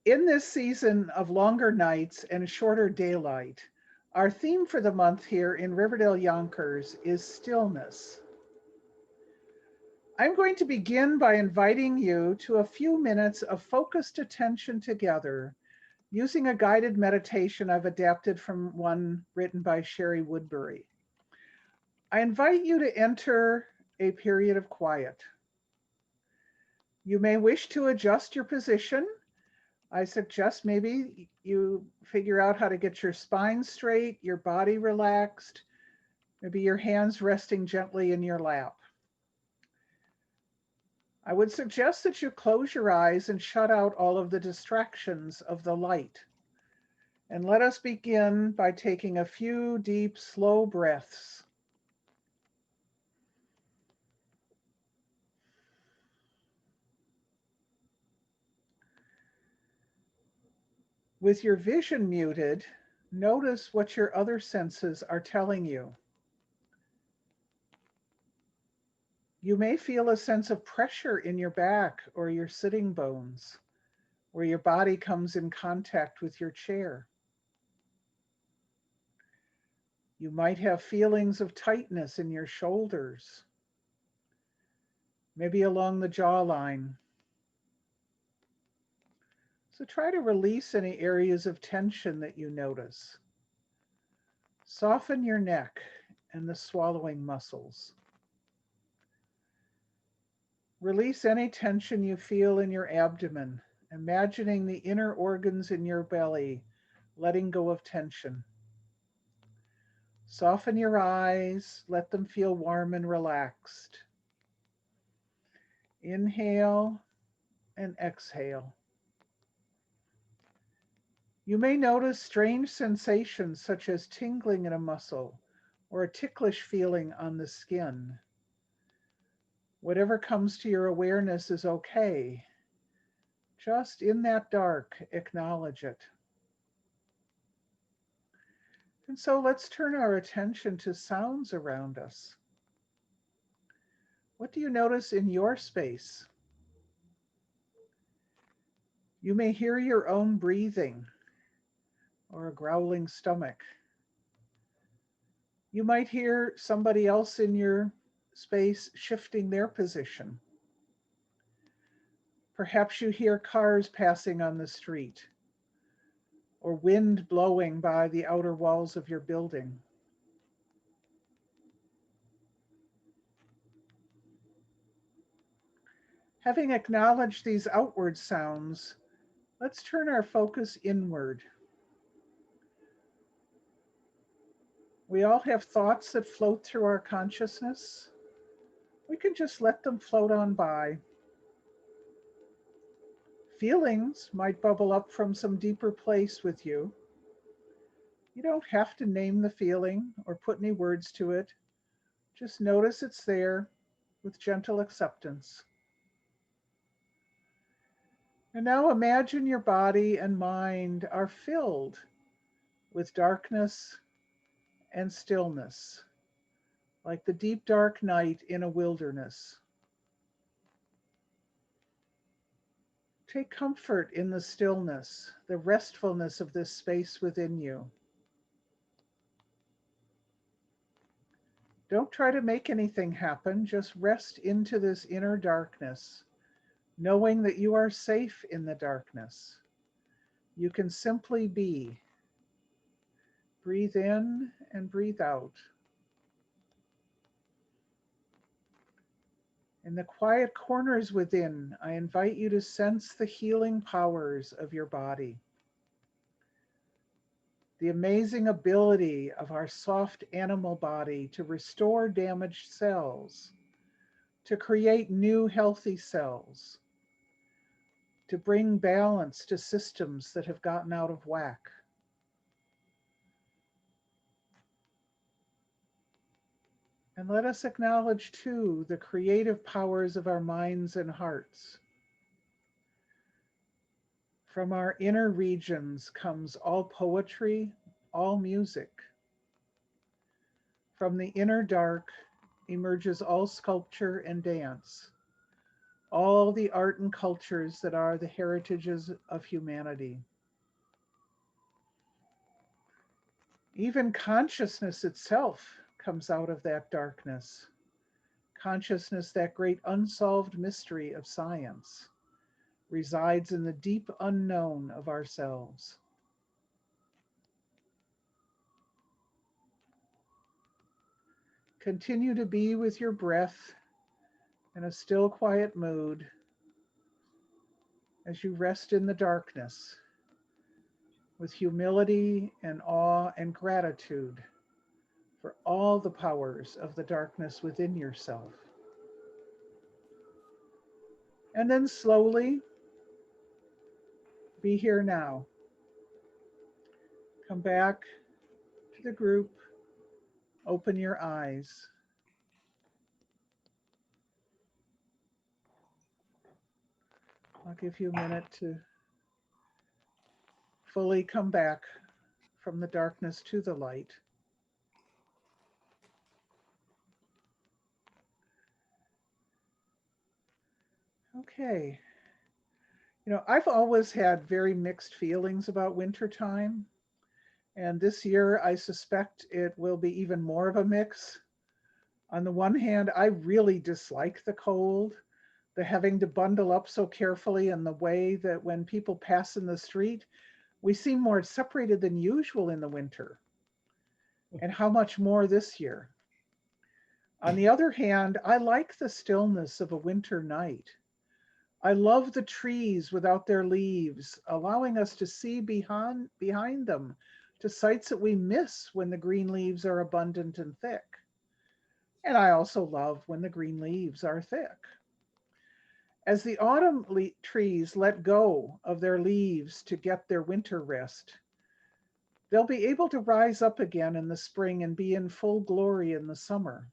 In this season of longer nights and shorter daylight, our theme for the month here in Riverdale Yonkers is stillness. I'm going to begin by inviting you to a few minutes of focused attention together using a guided meditation I've adapted from one written by Sherry Woodbury. I invite you to enter a period of quiet. You may wish to adjust your position. I suggest maybe you figure out how to get your spine straight, your body relaxed, maybe your hands resting gently in your lap. I would suggest that you close your eyes and shut out all of the distractions of the light. And let us begin by taking a few deep, slow breaths. With your vision muted, notice what your other senses are telling you. You may feel a sense of pressure in your back or your sitting bones, where your body comes in contact with your chair. You might have feelings of tightness in your shoulders, maybe along the jawline. So try to release any areas of tension that you notice. Soften your neck and the swallowing muscles. Release any tension you feel in your abdomen, imagining the inner organs in your belly letting go of tension. Soften your eyes, let them feel warm and relaxed. Inhale and exhale. You may notice strange sensations such as tingling in a muscle or a ticklish feeling on the skin. Whatever comes to your awareness is okay. Just in that dark, acknowledge it. And so let's turn our attention to sounds around us. What do you notice in your space? You may hear your own breathing or a growling stomach. You might hear somebody else in your space shifting their position. Perhaps you hear cars passing on the street or wind blowing by the outer walls of your building. Having acknowledged these outward sounds, let's turn our focus inward. We all have thoughts that float through our consciousness. We can just let them float on by. Feelings might bubble up from some deeper place with you. You don't have to name the feeling or put any words to it. Just notice it's there with gentle acceptance. And now imagine your body and mind are filled with darkness and stillness, like the deep dark night in a wilderness. Take comfort in the stillness, the restfulness of this space within you. Don't try to make anything happen, just rest into this inner darkness, knowing that you are safe in the darkness. You can simply be. Breathe in and breathe out. In the quiet corners within, I invite you to sense the healing powers of your body, the amazing ability of our soft animal body to restore damaged cells, to create new healthy cells, to bring balance to systems that have gotten out of whack. And let us acknowledge too the creative powers of our minds and hearts. From our inner regions comes all poetry, all music. From the inner dark emerges all sculpture and dance, all the art and cultures that are the heritages of humanity. Even consciousness itself comes out of that darkness. Consciousness, that great unsolved mystery of science, resides in the deep unknown of ourselves. Continue to be with your breath in a still, quiet mood as you rest in the darkness with humility and awe and gratitude for all the powers of the darkness within yourself. And then slowly be here now. Come back to the group. Open your eyes. I'll give you a minute to fully come back from the darkness to the light. Okay. I've always had very mixed feelings about wintertime. And this year, I suspect it will be even more of a mix. On the one hand, I really dislike the cold, the having to bundle up so carefully, and the way that when people pass in the street, we seem more separated than usual in the winter, and how much more this year. On the other hand, I like the stillness of a winter night. I love the trees without their leaves, allowing us to see behind them to sights that we miss when the green leaves are abundant and thick. And I also love when the green leaves are thick. As the autumn trees let go of their leaves to get their winter rest, they'll be able to rise up again in the spring and be in full glory in the summer.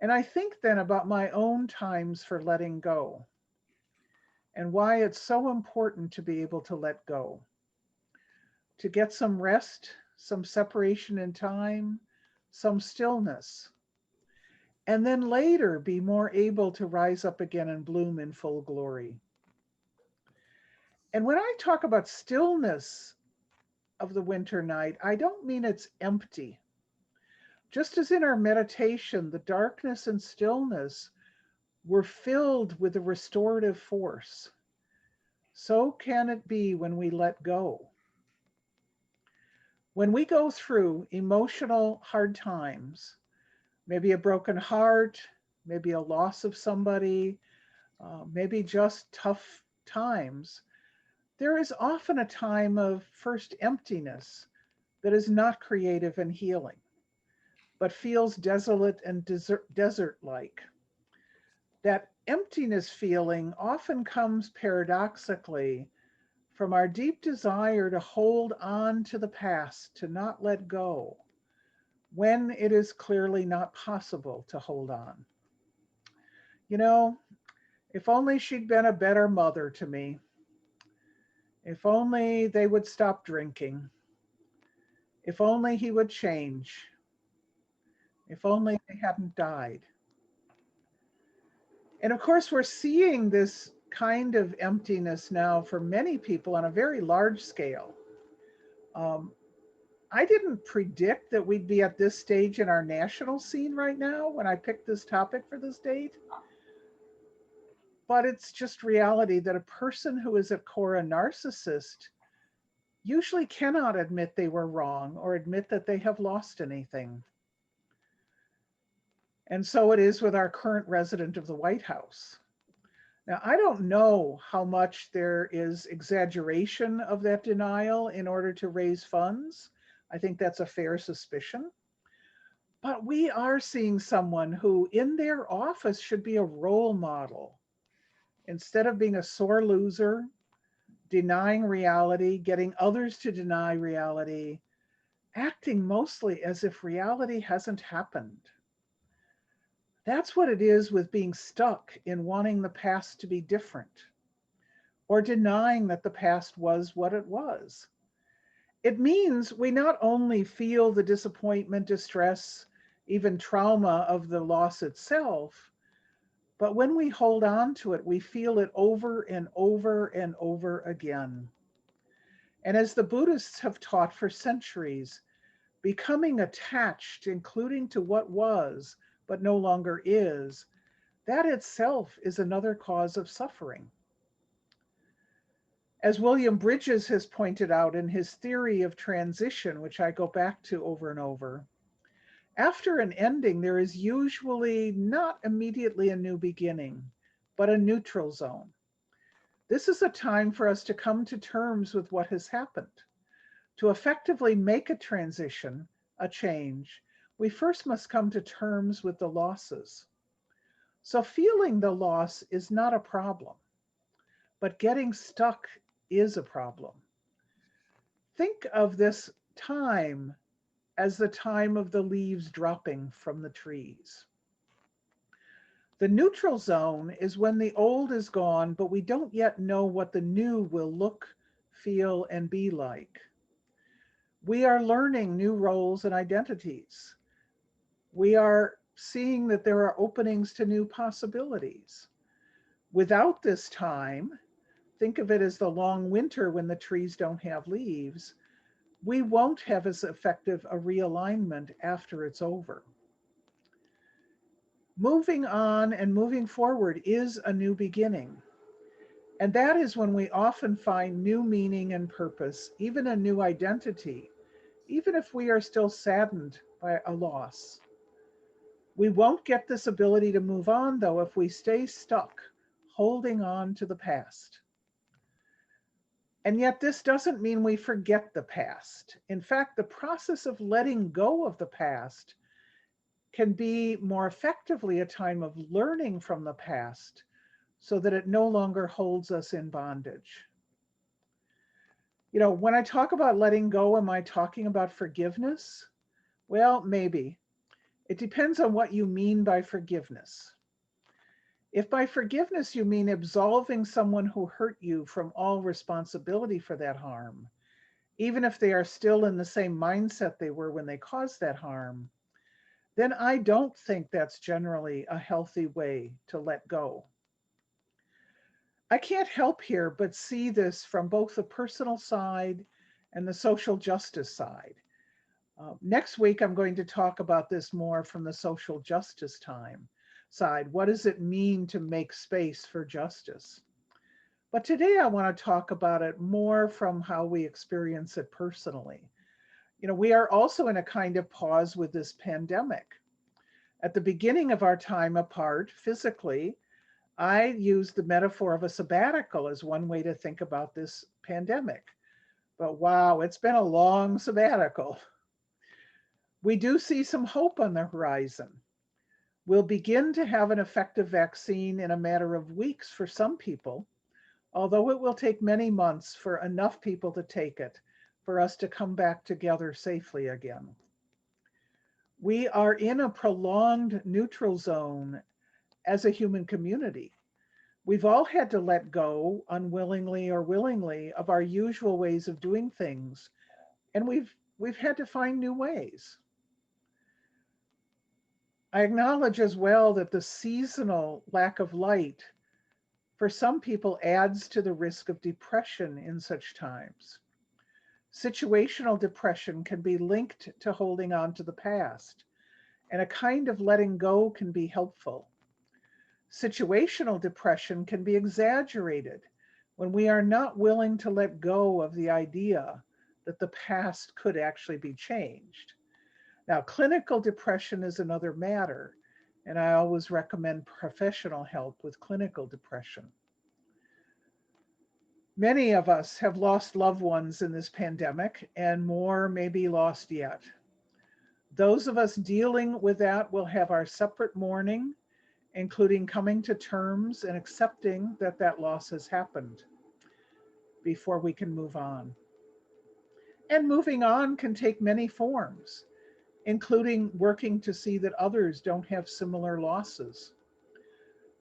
And I think then about my own times for letting go and why it's so important to be able to let go, to get some rest, some separation in time, some stillness, and then later be more able to rise up again and bloom in full glory. And when I talk about stillness of the winter night, I don't mean it's empty. Just as in our meditation, the darkness and stillness were filled with a restorative force, so can it be when we let go. When we go through emotional hard times, maybe a broken heart, maybe a loss of somebody, maybe just tough times, there is often a time of first emptiness that is not creative and healing, but feels desolate and desert-like. That emptiness feeling often comes paradoxically from our deep desire to hold on to the past, to not let go, when it is clearly not possible to hold on. You know, if only she'd been a better mother to me. If only they would stop drinking. If only he would change. If only they hadn't died. And of course, we're seeing this kind of emptiness now for many people on a very large scale. Um, I didn't predict that we'd be at this stage in our national scene right now when I picked this topic for this date. But it's just reality that a person who is at core a narcissist usually cannot admit they were wrong or admit that they have lost anything. And so it is with our current resident of the White House. Now, I don't know how much there is exaggeration of that denial in order to raise funds. I think that's a fair suspicion. But we are seeing someone who in their office should be a role model. Instead of being a sore loser, denying reality, getting others to deny reality, acting mostly as if reality hasn't happened. That's what it is with being stuck in wanting the past to be different or denying that the past was what it was. It means we not only feel the disappointment, distress, even trauma of the loss itself, But when we hold on to it, we feel it over and over and over again. And as the Buddhists have taught for centuries, becoming attached, including to what was, but no longer is, that itself is another cause of suffering. As William Bridges has pointed out in his theory of transition, which I go back to over and over, after an ending, there is usually not immediately a new beginning, but a neutral zone. This is a time for us to come to terms with what has happened. To effectively make a transition, a change, we first must come to terms with the losses. So feeling the loss is not a problem, but getting stuck is a problem. Think of this time as the time of the leaves dropping from the trees. The neutral zone is when the old is gone, but we don't yet know what the new will look, feel, and be like. We are learning new roles and identities. We are seeing that there are openings to new possibilities. Without this time, think of it as the long winter when the trees don't have leaves, we won't have as effective a realignment after it's over. Moving on and moving forward is a new beginning. And that is when we often find new meaning and purpose, even a new identity, even if we are still saddened by a loss. We won't get this ability to move on, though, if we stay stuck, holding on to the past. And yet, this doesn't mean we forget the past. In fact, the process of letting go of the past can be more effectively a time of learning from the past so that it no longer holds us in bondage. When I talk about letting go, am I talking about forgiveness? Well, maybe. It depends on what you mean by forgiveness. If by forgiveness you mean absolving someone who hurt you from all responsibility for that harm, even if they are still in the same mindset they were when they caused that harm, then I don't think that's generally a healthy way to let go. I can't help here but see this from both the personal side and the social justice side. Next week, I'm going to talk about this more from the social justice side. What does it mean to make space for justice? But today I want to talk about it more from how we experience it personally. We are also in a kind of pause with this pandemic. At the beginning of our time apart physically, I used the metaphor of a sabbatical as one way to think about this pandemic. But wow, it's been a long sabbatical. We do see some hope on the horizon. We'll begin to have an effective vaccine in a matter of weeks for some people, although it will take many months for enough people to take it for us to come back together safely again. We are in a prolonged neutral zone as a human community. We've all had to let go, unwillingly or willingly, of our usual ways of doing things, and we've had to find new ways. I acknowledge as well that the seasonal lack of light for some people adds to the risk of depression in such times. Situational depression can be linked to holding on to the past, and a kind of letting go can be helpful. Situational depression can be exaggerated when we are not willing to let go of the idea that the past could actually be changed. Now, clinical depression is another matter, and I always recommend professional help with clinical depression. Many of us have lost loved ones in this pandemic, and more may be lost yet. Those of us dealing with that will have our separate mourning, including coming to terms and accepting that that loss has happened before we can move on. And moving on can take many forms, including working to see that others don't have similar losses.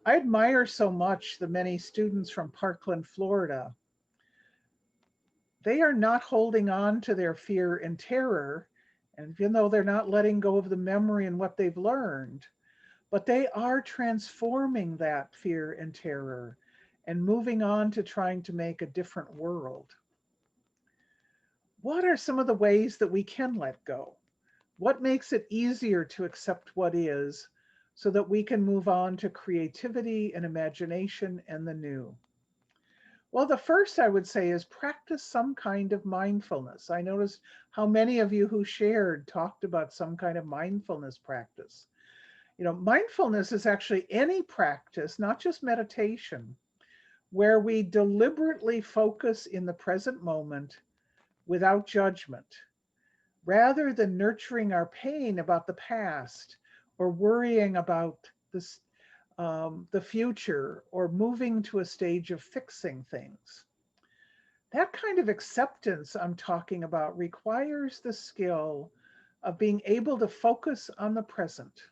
I admire so much the many students from Parkland, Florida. They are not holding on to their fear and terror, and even though they're not letting go of the memory and what they've learned, but they are transforming that fear and terror and moving on to trying to make a different world. What are some of the ways that we can let go? What makes it easier to accept what is so that we can move on to creativity and imagination and the new? Well, the first I would say is practice some kind of mindfulness. I noticed how many of you who shared talked about some kind of mindfulness practice. Mindfulness is actually any practice, not just meditation, where we deliberately focus in the present moment without judgment, rather than nurturing our pain about the past or worrying about this, the future, or moving to a stage of fixing things. That kind of acceptance I'm talking about requires the skill of being able to focus on the present.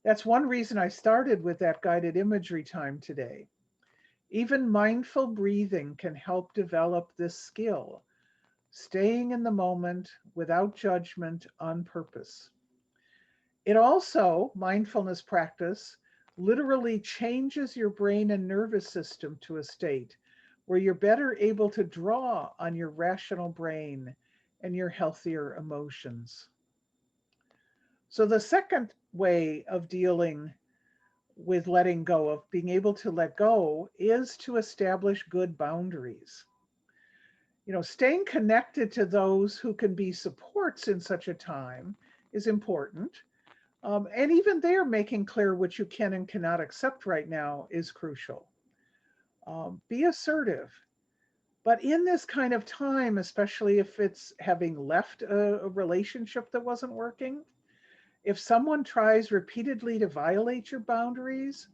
That's one reason I started with that guided imagery time today. Even mindful breathing can help develop this skill, staying in the moment without judgment on purpose. It also, mindfulness practice, literally changes your brain and nervous system to a state where you're better able to draw on your rational brain and your healthier emotions. So, the second way of dealing with letting go, of being able to let go, is to establish good boundaries. Staying connected to those who can be supports in such a time is important. And even there, making clear what you can and cannot accept right now is crucial. Be assertive. But in this kind of time, especially if it's having left a relationship that wasn't working, if someone tries repeatedly to violate your boundaries,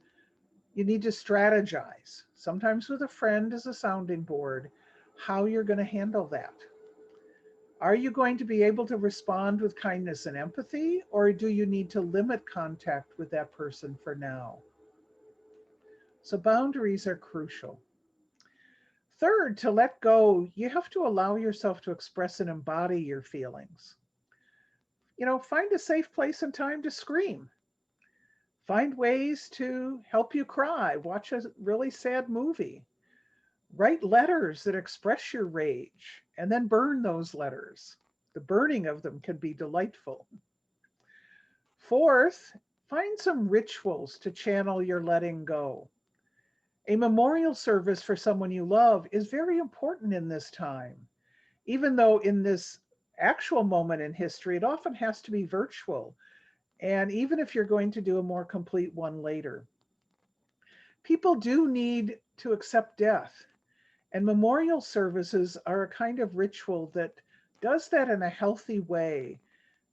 you need to strategize, sometimes with a friend as a sounding board, how you're going to handle that. Are you going to be able to respond with kindness and empathy, or do you need to limit contact with that person for now? So boundaries are crucial. Third, to let go, you have to allow yourself to express and embody your feelings. Find a safe place and time to scream. Find ways to help you cry. Watch a really sad movie. Write letters that express your rage and then burn those letters. The burning of them can be delightful. Fourth, find some rituals to channel your letting go. A memorial service for someone you love is very important in this time, even though in this actual moment in history, it often has to be virtual. And even if you're going to do a more complete one later, people do need to accept death. And memorial services are a kind of ritual that does that in a healthy way,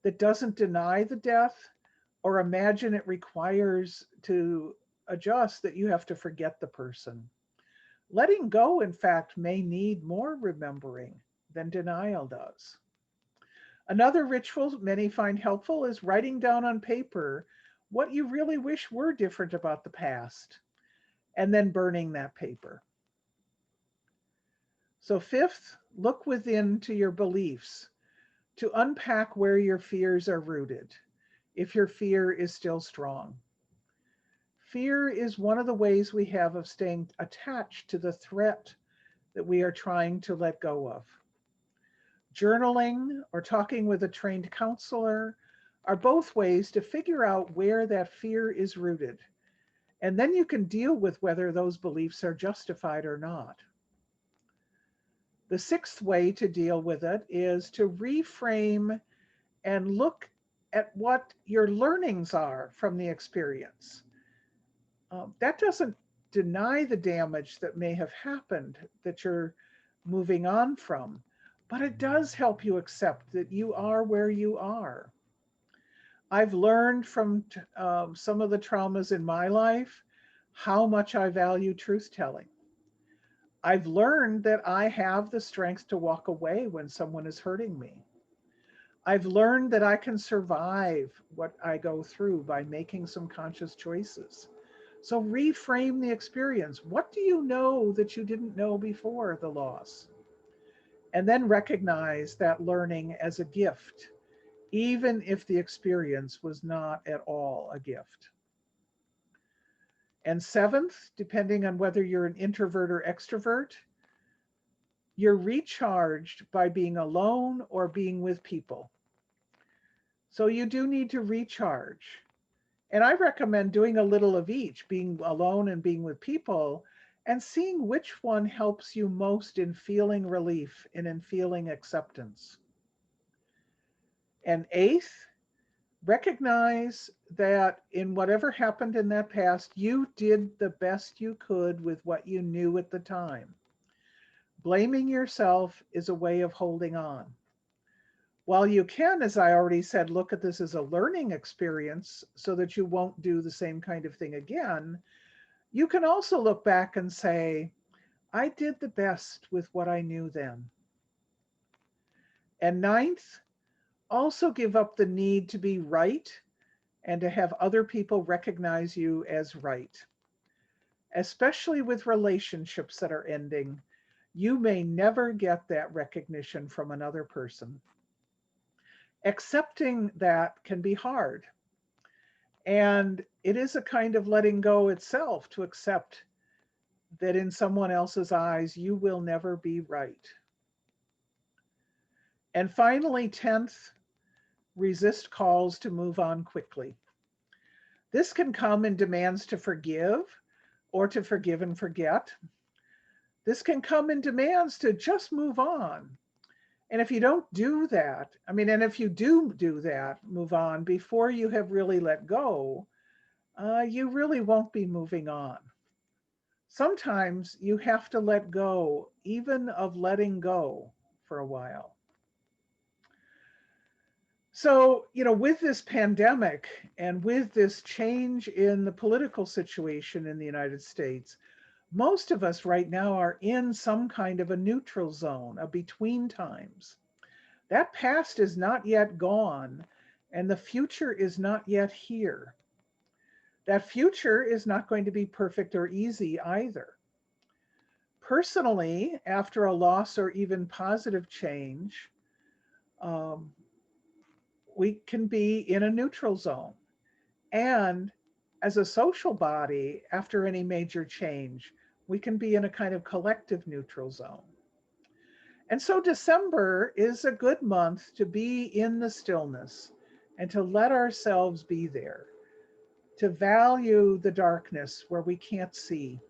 that doesn't deny the death or imagine it requires to adjust that you have to forget the person. Letting go, in fact, may need more remembering than denial does. Another ritual many find helpful is writing down on paper what you really wish were different about the past, and then burning that paper. So, fifth, look within to your beliefs to unpack where your fears are rooted, if your fear is still strong. Fear is one of the ways we have of staying attached to the threat that we are trying to let go of. Journaling or talking with a trained counselor are both ways to figure out where that fear is rooted. And then you can deal with whether those beliefs are justified or not. The sixth way to deal with it is to reframe and look at what your learnings are from the experience. That doesn't deny the damage that may have happened that you're moving on from, but it does help you accept that you are where you are. I've learned from some of the traumas in my life how much I value truth telling. I've learned that I have the strength to walk away when someone is hurting me. I've learned that I can survive what I go through by making some conscious choices. So reframe the experience. What do you know that you didn't know before the loss? And then recognize that learning as a gift, even if the experience was not at all a gift. And seventh, depending on whether you're an introvert or extrovert, you're recharged by being alone or being with people. So you do need to recharge. And I recommend doing a little of each, being alone and being with people, and seeing which one helps you most in feeling relief and in feeling acceptance. And eighth, recognize that in whatever happened in that past, you did the best you could with what you knew at the time. Blaming yourself is a way of holding on. While you can, as I already said, look at this as a learning experience so that you won't do the same kind of thing again, you can also look back and say, I did the best with what I knew then. And ninth, also give up the need to be right and to have other people recognize you as right. Especially with relationships that are ending, you may never get that recognition from another person. Accepting that can be hard. And it is a kind of letting go itself to accept that in someone else's eyes, you will never be right. And finally, 10th, resist calls to move on quickly. This can come in demands to forgive or to forgive and forget. This can come in demands to just move on. And if you don't do that, and if you do that, move on before you have really let go, you really won't be moving on. Sometimes you have to let go, even of letting go for a while. So, with this pandemic and with this change in the political situation in the United States, most of us right now are in some kind of a neutral zone, a between times. That past is not yet gone, and the future is not yet here. That future is not going to be perfect or easy either. Personally, after a loss or even positive change, um, we can be in a neutral zone. And as a social body, after any major change, we can be in a kind of collective neutral zone. And so December is a good month to be in the stillness and to let ourselves be there, to value the darkness where we can't see,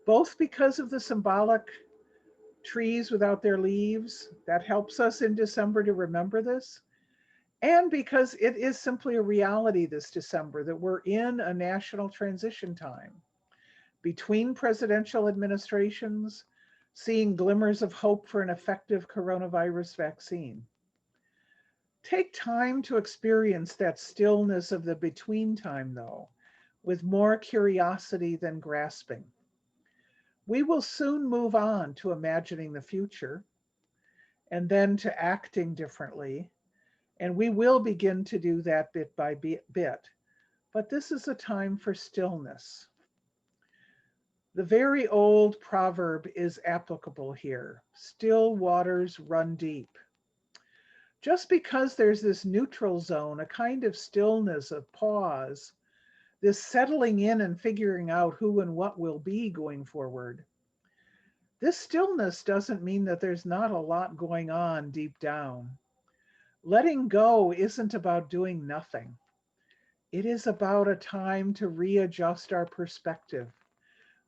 both because of the symbolic trees without their leaves, that helps us in December to remember this, and because it is simply a reality this December that we're in a national transition time between presidential administrations, seeing glimmers of hope for an effective coronavirus vaccine. Take time to experience that stillness of the between time, though, with more curiosity than grasping. We will soon move on to imagining the future and then to acting differently. And we will begin to do that bit by bit. But this is a time for stillness. The very old proverb is applicable here. Still waters run deep. Just because there's this neutral zone, a kind of stillness, of pause, this settling in and figuring out who and what will be going forward, this stillness doesn't mean that there's not a lot going on deep down. Letting go isn't about doing nothing. It is about a time to readjust our perspective,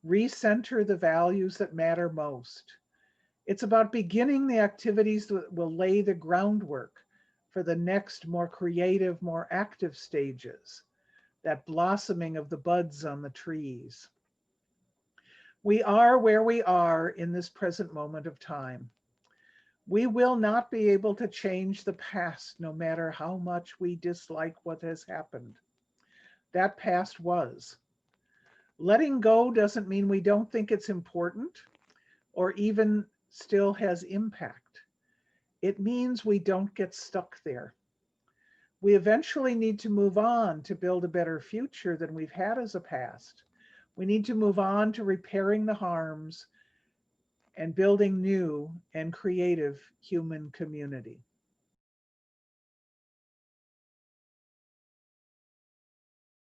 recenter the values that matter most. It's about beginning the activities that will lay the groundwork for the next, more creative, more active stages, that blossoming of the buds on the trees. We are where we are in this present moment of time. We will not be able to change the past no matter how much we dislike what has happened. That past was. Letting go doesn't mean we don't think it's important or even still has impact. It means we don't get stuck there. We eventually need to move on to build a better future than we've had as a past. We need to move on to repairing the harms and building new and creative human community.